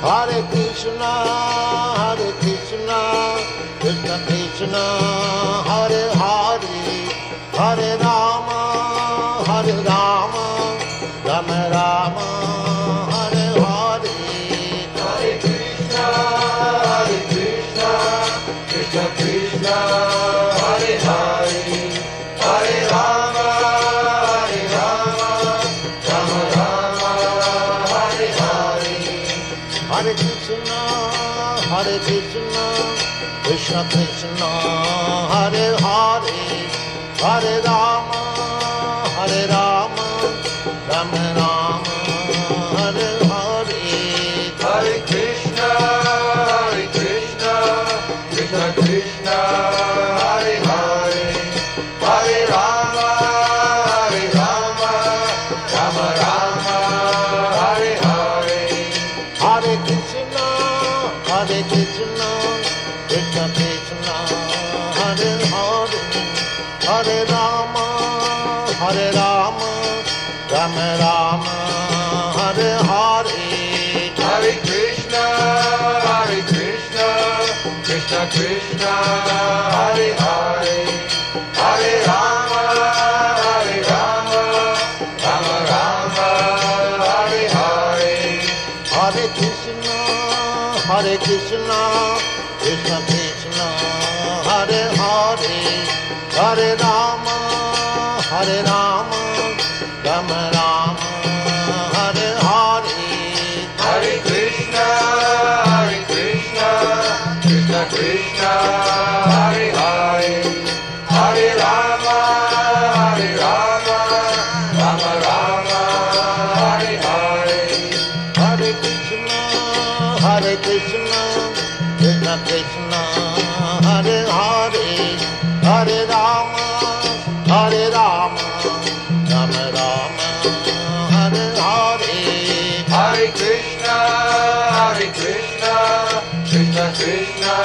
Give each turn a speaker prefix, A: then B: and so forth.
A: Hare Krishna, Krishna Krishna, Hare Hare, Hare Rama, Rama Rama, Hare Hare.
B: Hare Krishna, Krishna Krishna, Hare Hare, Hare Rama, Rama Rama, Hare Hare.
A: Hare Krishna, Krishna Krishna, Hare Hare, Hare Rama, Rama Rama, Hare Hare.
B: Hare Krishna, Krishna Krishna, Hare Hare, Hare Rama, Rama Rama, Hare Hare.
A: Hare Krishna, Krishna Krishna, Hare Hare, Hare Rama, Rama Rama, Hare Hare.
B: Hare Krishna, Krishna Krishna, Hare Hare, Hare Rama, Rama Rama, Hare Hare.
A: Hare Krishna, Krishna Krishna, Hare Hare, Hare Rama, Rama Rama, Hare Hare.
B: Hare Krishna, Krishna Krishna, Hare Hare, Hare Rama, Rama Rama, Hare Hare.
A: Hare Krishna, Krishna Krishna, Hare Hare, Hare Rama, Rama Rama, Hare Hare.
B: Hare Krishna, Krishna Krishna,